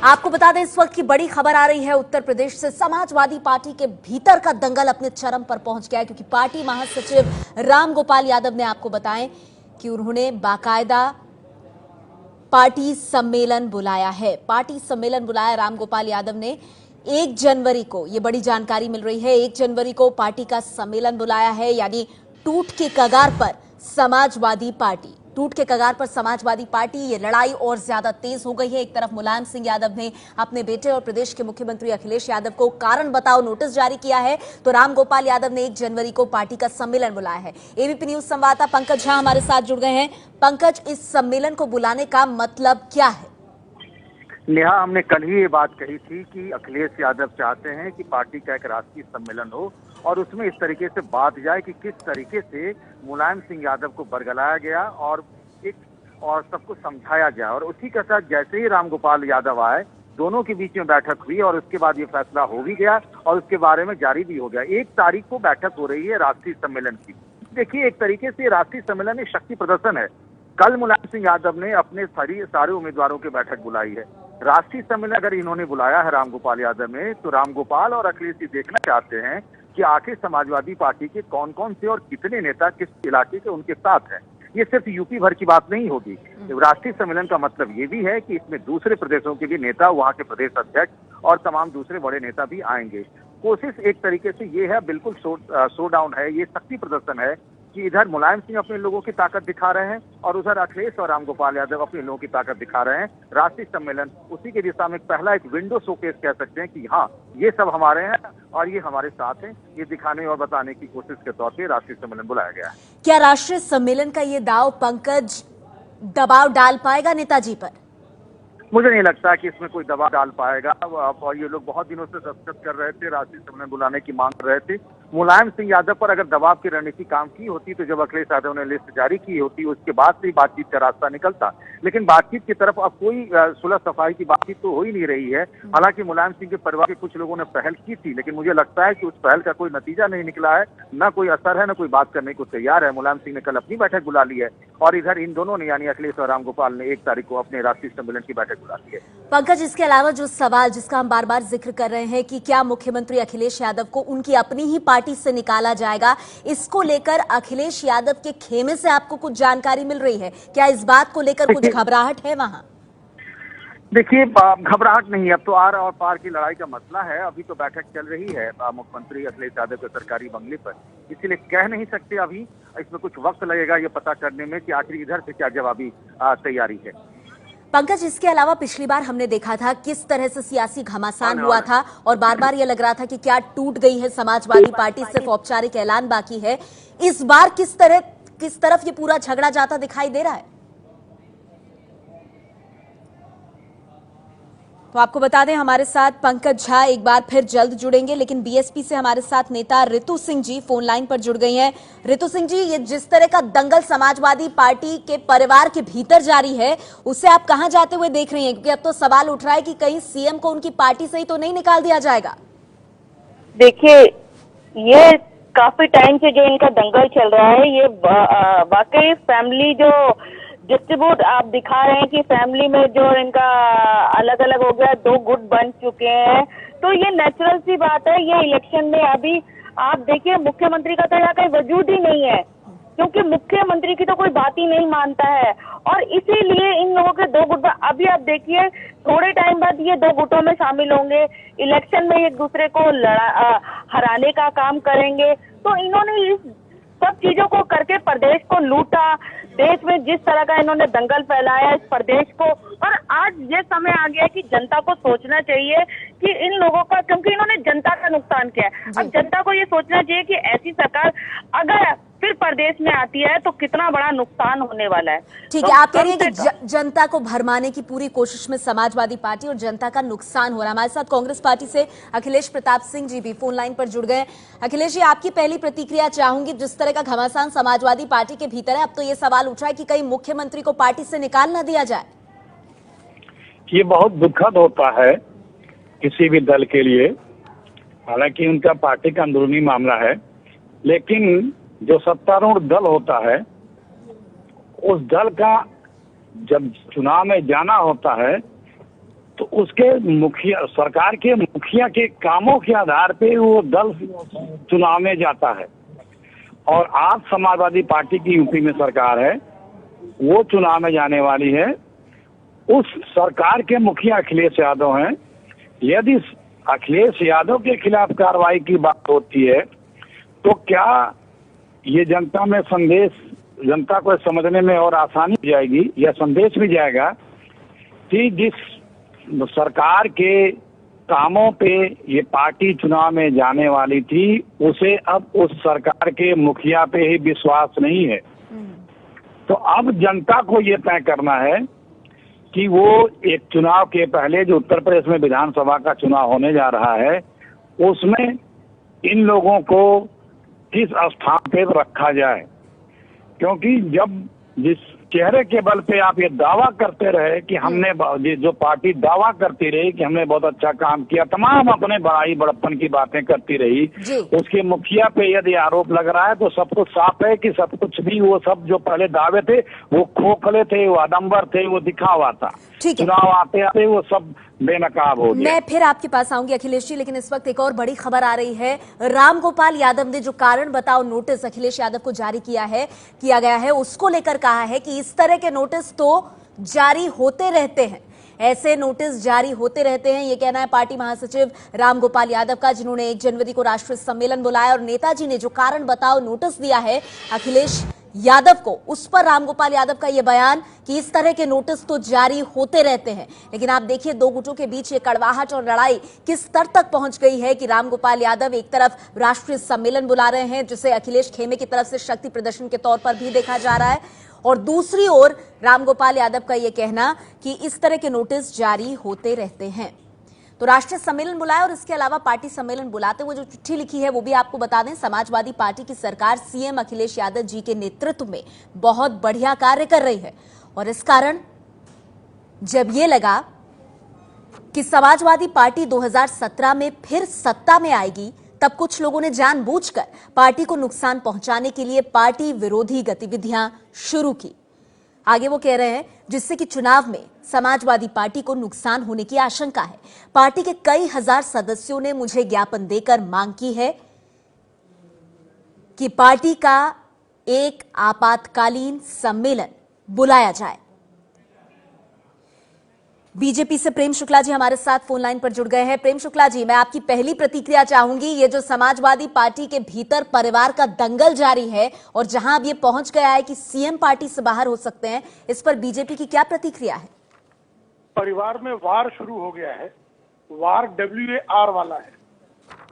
आपको बता दें, इस वक्त की बड़ी खबर आ रही है उत्तर प्रदेश से। समाजवादी पार्टी के भीतर का दंगल अपने चरम पर पहुंच गया है, क्योंकि पार्टी महासचिव राम गोपाल यादव ने आपको बताएं कि उन्होंने बाकायदा पार्टी सम्मेलन बुलाया है। पार्टी सम्मेलन बुलाया राम गोपाल यादव ने 1 जनवरी को। ये बड़ी जानकारी मिल रही है। 1 जनवरी को पार्टी का सम्मेलन बुलाया है, यानी टूट के कगार पर समाजवादी पार्टी। टूट के कगार पर समाजवादी पार्टी। ये लड़ाई और ज्यादा तेज हो गई है। एक तरफ मुलायम सिंह यादव ने अपने बेटे और प्रदेश के मुख्यमंत्री अखिलेश यादव को कारण बताओ नोटिस जारी किया है, तो राम गोपाल यादव ने 1 जनवरी को पार्टी का सम्मेलन बुलाया है। एबीपी न्यूज संवाददाता पंकज झा हमारे साथ जुड़ गए हैं। पंकज, इस सम्मेलन को बुलाने का मतलब क्या है? नेहा, हमने कल ही ये बात कही थी कि अखिलेश यादव चाहते हैं कि पार्टी का एक राष्ट्रीय सम्मेलन हो और उसमें इस तरीके से बात जाए कि किस तरीके से मुलायम सिंह यादव को बरगलाया गया और सबको समझाया जाए। और उसी के साथ जैसे ही राम गोपाल यादव आए, दोनों के बीच में बैठक हुई और उसके बाद ये फैसला हो भी गया और उसके बारे में जारी भी हो गया। 1 तारीख को बैठक हो रही है राष्ट्रीय सम्मेलन की। देखिए, एक तरीके से राष्ट्रीय सम्मेलन एक शक्ति प्रदर्शन है। कल मुलायम सिंह यादव ने अपने सारे उम्मीदवारों की बैठक बुलाई है। राष्ट्रीय सम्मेलन अगर इन्होंने बुलाया है राम गोपाल यादव ने, तो राम गोपाल और अखिलेश जी देखना चाहते हैं कि आखिर समाजवादी पार्टी के कौन कौन से और कितने नेता किस इलाके के उनके साथ हैं। ये सिर्फ यूपी भर की बात नहीं होगी। राष्ट्रीय सम्मेलन का मतलब ये भी है कि इसमें दूसरे प्रदेशों के भी नेता, वहाँ के प्रदेश अध्यक्ष और तमाम दूसरे बड़े नेता भी आएंगे। कोशिश एक तरीके से ये है, बिल्कुल शो डाउन है, ये शक्ति प्रदर्शन है कि इधर मुलायम सिंह अपने लोगों की ताकत दिखा रहे हैं और उधर अखिलेश और राम गोपाल यादव अपने लोगों की ताकत दिखा रहे हैं। राष्ट्रीय सम्मेलन उसी के दिशा में पहला एक विंडो शोकेस कह सकते हैं कि हाँ, ये सब हमारे हैं और ये हमारे साथ हैं। ये दिखाने और बताने की कोशिश के तौर पे राष्ट्रीय सम्मेलन बुलाया गया है। क्या राष्ट्रीय सम्मेलन का ये दाव, पंकज, दबाव डाल पाएगा नेताजी पर? मुझे नहीं लगता कि इसमें कोई दबाव डाल पाएगा। और ये लोग बहुत दिनों से दस्तखत कर रहे थे, राष्ट्रीय सम्मेलन बुलाने की मांग कर रहे थे। मुलायम सिंह यादव पर अगर दबाव की रणनीति काम की होती तो जब अखिलेश यादव ने लिस्ट जारी की होती, उसके बाद से ही बातचीत का रास्ता निकलता। लेकिन बातचीत की तरफ अब कोई सुलह सफाई की बातचीत तो हो ही नहीं रही है। हालांकि मुलायम सिंह के परिवार के कुछ लोगों ने पहल की थी, लेकिन मुझे लगता है कि उस पहल का कोई नतीजा नहीं निकला है, न कोई असर है, न कोई बात करने को तैयार है। मुलायम सिंह ने कल अपनी बैठक बुला ली है और इधर इन दोनों ने, यानी अखिलेश और राम गोपाल ने 1 तारीख को अपने राष्ट्रीय सम्मेलन की बैठक बुला ली है। पंकज, इसके अलावा जो सवाल जिसका हम बार बार जिक्र कर रहे हैं कि क्या मुख्यमंत्री अखिलेश यादव को उनकी अपनी ही पार्टी से निकाला जाएगा, इसको लेकर अखिलेश यादव के खेमे से आपको कुछ जानकारी मिल रही है? क्या इस बात को लेकर कुछ घबराहट है वहां? देखिए, घबराहट नहीं है। अब तो आर और पार की लड़ाई का मसला है। अभी तो बैठक चल रही है मुख्यमंत्री अखिलेश यादव के सरकारी बंगले पर, इसीलिए कह नहीं सकते अभी। इसमें कुछ वक्त लगेगा ये पता करने में कि आखिर इधर से क्या जवाबी तैयारी है। पंकज, इसके अलावा पिछली बार हमने देखा था किस तरह से सियासी घमासान हुआ था और बार बार ये लग रहा था कि क्या टूट गई है समाजवादी पार्टी, सिर्फ औपचारिक ऐलान बाकी है। इस बार किस तरफ ये पूरा झगड़ा जाता दिखाई दे रहा है? तो आपको बता दें, हमारे साथ पंकज झा एक बार फिर जल्द जुड़ेंगे, लेकिन बीएसपी से हमारे साथ नेता रितु सिंह जी फोन लाइन पर जुड़ गई हैं। रितु सिंह जी, ये जिस तरह का दंगल समाजवादी पार्टी के परिवार के भीतर जारी है, उससे आप कहां जाते हुए देख रही हैं? क्योंकि अब तो सवाल उठ रहा है कि कहीं सीएम को उनकी पार्टी से ही तो नहीं निकाल दिया जाएगा। देखिए, ये काफी टाइम से जो इनका दंगल चल रहा है, ये वाकई फैमिली जो डिस्ट्रीब्यूट आप दिखा रहे हैं कि फैमिली में जो इनका अलग अलग हो गया, 2 गुट बन चुके हैं, तो ये नेचुरल सी बात है। ये इलेक्शन में अभी आप देखिए, मुख्यमंत्री का तो यहाँ कहीं वजूद ही नहीं है, क्योंकि मुख्यमंत्री की तो कोई बात ही नहीं मानता है और इसीलिए इन लोगों के 2 गुट। अभी आप देखिए, थोड़े टाइम बाद ये 2 गुटों में शामिल होंगे, इलेक्शन में एक दूसरे को हराने का काम करेंगे। तो इन्होंने इस सब चीजों को करके प्रदेश को लूटा। देश में जिस तरह का इन्होंने दंगल फैलाया इस प्रदेश को, और आज ये समय आ गया है कि जनता को सोचना चाहिए कि इन लोगों का, क्योंकि इन्होंने जनता का नुकसान किया है। अब जनता को ये सोचना चाहिए कि ऐसी सरकार अगर फिर प्रदेश में आती है तो कितना बड़ा नुकसान होने वाला है। ठीक है, आप कह रही हैं कि जनता को भरमाने की पूरी कोशिश में समाजवादी पार्टी और जनता का नुकसान हो रहा है। हमारे साथ कांग्रेस पार्टी से अखिलेश प्रताप सिंह जी भी फोन लाइन पर जुड़ गए। अखिलेश जी, आपकी पहली प्रतिक्रिया चाहूंगी। जिस तरह का घमासान समाजवादी पार्टी के भीतर है, अब तो ये सवाल उठ रहा है कि कहीं मुख्यमंत्री को पार्टी से निकाल न दिया जाए। ये बहुत दुखद होता है किसी भी दल के लिए। हालांकि उनका पार्टी का अंदरूनी मामला है, लेकिन जो सत्तारूढ़ दल होता है, उस दल का जब चुनाव में जाना होता है तो उसके मुखिया, सरकार के मुखिया के कामों के आधार पे वो दल चुनाव में जाता है। और आज समाजवादी पार्टी की यूपी में सरकार है, वो चुनाव में जाने वाली है। उस सरकार के मुखिया अखिलेश यादव हैं। यदि अखिलेश यादव के खिलाफ कार्रवाई की बात होती है तो क्या ये जनता में संदेश, जनता को समझने में और आसानी हो जाएगी, या संदेश भी जाएगा कि जिस सरकार के कामों पे ये पार्टी चुनाव में जाने वाली थी, उसे अब उस सरकार के मुखिया पे ही विश्वास नहीं है। तो अब जनता को ये तय करना है कि वो एक चुनाव के पहले जो उत्तर प्रदेश में विधानसभा का चुनाव होने जा रहा है, उसमें इन लोगों को किस स्थान पे रखा जाए। क्योंकि जब जिस चेहरे के बल पे आप ये दावा करते रहे कि हमने, जो पार्टी दावा करती रही कि हमने बहुत अच्छा काम किया, तमाम अपने बड़ाई बड़प्पन की बातें करती रही, उसके मुखिया पे यदि आरोप लग रहा है तो सब कुछ साफ है कि सब कुछ भी, वो सब जो पहले दावे थे वो खोखले थे, वो आडंबर थे, वो दिखावा था। चुनाव आते आते वो सब बेनकाब हो गया। मैं फिर आपके पास आऊंगी अखिलेश जी, लेकिन इस वक्त एक और बड़ी खबर आ रही है। रामगोपाल यादव ने जो कारण बताओ नोटिस अखिलेश यादव को जारी किया गया है, उसको लेकर कहा है कि इस तरह के नोटिस तो जारी होते रहते हैं, ऐसे नोटिस जारी होते रहते हैं। ये कहना है पार्टी महासचिव रामगोपाल यादव का, जिन्होंने 1 जनवरी को राष्ट्रीय सम्मेलन बुलाया और नेताजी ने जो कारण बताओ नोटिस दिया है अखिलेश यादव को, उस पर रामगोपाल यादव का यह बयान कि इस तरह के नोटिस तो जारी होते रहते हैं। लेकिन आप देखिए दो गुटों के बीच ये कड़वाहट और लड़ाई किस स्तर तक पहुंच गई है कि रामगोपाल यादव एक तरफ राष्ट्रीय सम्मेलन बुला रहे हैं, जिसे अखिलेश खेमे की तरफ से शक्ति प्रदर्शन के तौर पर भी देखा जा रहा है, और दूसरी ओर रामगोपाल यादव का यह कहना कि इस तरह के नोटिस जारी होते रहते हैं। तो राष्ट्रीय सम्मेलन बुलाया और इसके अलावा पार्टी सम्मेलन बुलाते हुए जो चिट्ठी लिखी है वो भी आपको बता दें। समाजवादी पार्टी की सरकार सीएम अखिलेश यादव जी के नेतृत्व में बहुत बढ़िया कार्य कर रही है, और इस कारण जब ये लगा कि समाजवादी पार्टी 2017 में फिर सत्ता में आएगी, तब कुछ लोगों ने जानबूझकर पार्टी को नुकसान पहुंचाने के लिए पार्टी विरोधी गतिविधियां शुरू की। आगे वो कह रहे हैं जिससे कि चुनाव में समाजवादी पार्टी को नुकसान होने की आशंका है। पार्टी के कई हजार सदस्यों ने मुझे ज्ञापन देकर मांग की है कि पार्टी का एक आपातकालीन सम्मेलन बुलाया जाए। बीजेपी से प्रेम शुक्ला जी हमारे साथ फोन लाइन पर जुड़ गए हैं। प्रेम शुक्ला जी, मैं आपकी पहली प्रतिक्रिया चाहूंगी। ये जो समाजवादी पार्टी के भीतर परिवार का दंगल जारी है और जहां अब ये पहुंच गया है कि सीएम पार्टी से बाहर हो सकते हैं, इस पर बीजेपी की क्या प्रतिक्रिया है? परिवार में वार शुरू हो गया है। वार WAR वाला है।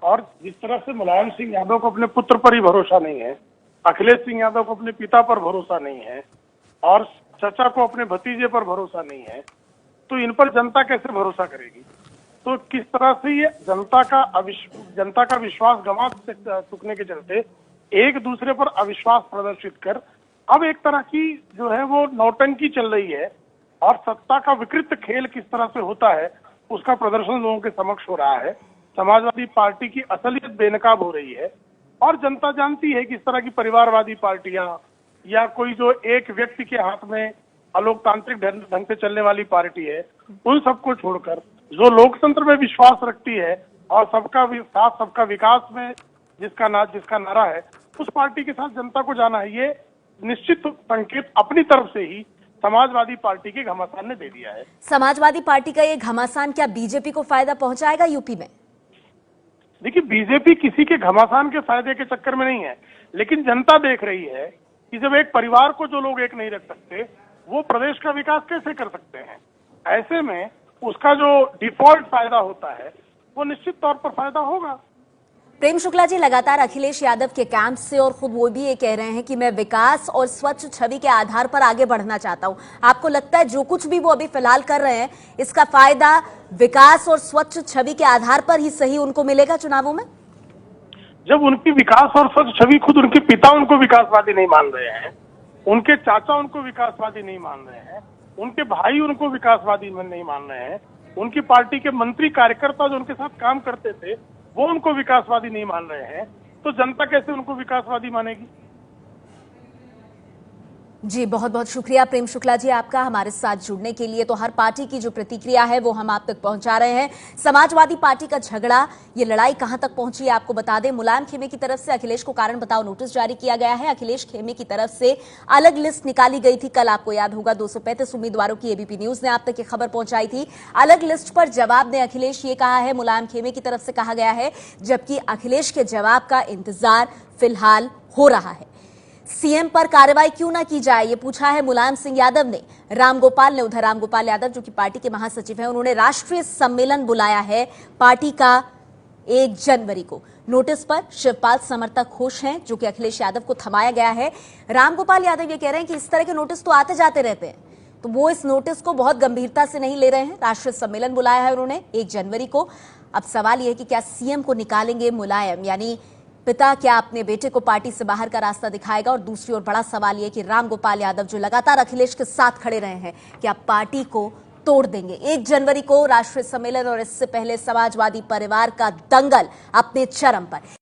और जिस तरह से मुलायम सिंह यादव को अपने पुत्र पर ही भरोसा नहीं है, अखिलेश सिंह यादव को अपने पिता पर भरोसा नहीं है, और चचा को अपने भतीजे पर भरोसा नहीं है, तो इन पर जनता कैसे भरोसा करेगी? तो किस तरह से ये जनता का विश्वास गंवा चुकने के चलते एक दूसरे पर अविश्वास प्रदर्शित कर अब एक तरह की जो है वो नौटंकी चल रही है, और सत्ता का विकृत खेल किस तरह से होता है उसका प्रदर्शन लोगों के समक्ष हो रहा है। समाजवादी पार्टी की असलियत बेनकाब हो रही है, और जनता जानती है कि इस तरह की परिवारवादी पार्टियां या कोई जो एक व्यक्ति के हाथ में अलोकतांत्रिक ढंग से चलने वाली पार्टी है, उन सबको छोड़कर जो लोकतंत्र में विश्वास रखती है और सबका साथ सबका विकास में जिसका नारा है, उस पार्टी के साथ जनता को जाना है। ये निश्चित संकेत अपनी तरफ से ही समाजवादी पार्टी के घमासान ने दे दिया है। समाजवादी पार्टी का ये घमासान क्या बीजेपी को फायदा पहुंचाएगा यूपी में? देखिए, बीजेपी किसी के घमासान के फायदे के चक्कर में नहीं है, लेकिन जनता देख रही है कि जब एक परिवार को जो लोग एक नहीं रख सकते, वो प्रदेश का विकास कैसे कर सकते हैं। ऐसे में उसका जो डिफॉल्ट फायदा होता है वो निश्चित तौर पर फायदा होगा। प्रेम शुक्ला जी, लगातार अखिलेश यादव के कैंप से और खुद वो भी ये कह रहे हैं कि मैं विकास और स्वच्छ छवि के आधार पर आगे बढ़ना चाहता हूं। आपको लगता है जो कुछ भी वो अभी फिलहाल कर रहे हैं, इसका फायदा विकास और स्वच्छ छवि के आधार पर ही सही उनको मिलेगा चुनावों में? जब उनकी विकास और स्वच्छ छवि खुद उनके पिता उनको विकासवादी नहीं मान रहे हैं, उनके चाचा उनको विकासवादी नहीं मान रहे हैं, उनके भाई उनको विकासवादी नहीं मान रहे हैं, उनकी पार्टी के मंत्री कार्यकर्ता जो उनके साथ काम करते थे वो उनको विकासवादी नहीं मान रहे हैं, तो जनता कैसे उनको विकासवादी मानेगी? जी, बहुत बहुत शुक्रिया प्रेम शुक्ला जी आपका हमारे साथ जुड़ने के लिए। तो हर पार्टी की जो प्रतिक्रिया है वो हम आप तक पहुंचा रहे हैं। समाजवादी पार्टी का झगड़ा, ये लड़ाई कहां तक पहुंची है आपको बता दें। मुलायम खेमे की तरफ से अखिलेश को कारण बताओ नोटिस जारी किया गया है। अखिलेश खेमे की तरफ से अलग लिस्ट निकाली गई थी। कल आपको याद होगा 235 उम्मीदवारों की एबीपी न्यूज ने आप तक ये खबर पहुंचाई थी। अलग लिस्ट पर जवाब ने अखिलेश ये कहा है, मुलायम खेमे की तरफ से कहा गया है, जबकि अखिलेश के जवाब का इंतजार फिलहाल हो रहा है। सीएम पर कार्रवाई क्यों ना की जाए, ये पूछा है मुलायम सिंह यादव ने। रामगोपाल ने, उधर रामगोपाल यादव जो कि पार्टी के महासचिव हैं, उन्होंने राष्ट्रीय सम्मेलन बुलाया है पार्टी का 1 जनवरी को। नोटिस पर शिवपाल समर्थक खुश हैं, जो कि अखिलेश यादव को थमाया गया है। रामगोपाल यादव ये कह रहे हैं कि इस तरह के नोटिस तो आते जाते रहते हैं, तो वो इस नोटिस को बहुत गंभीरता से नहीं ले रहे हैं। राष्ट्रीय सम्मेलन बुलाया है उन्होंने 1 जनवरी को। अब सवाल यह है कि क्या सीएम को निकालेंगे मुलायम, यानी पिता क्या अपने बेटे को पार्टी से बाहर का रास्ता दिखाएगा। और दूसरी ओर बड़ा सवाल यह कि रामगोपाल यादव जो लगातार अखिलेश के साथ खड़े रहे हैं, क्या पार्टी को तोड़ देंगे। 1 जनवरी को राष्ट्रीय सम्मेलन और इससे पहले समाजवादी परिवार का दंगल अपने चरम पर।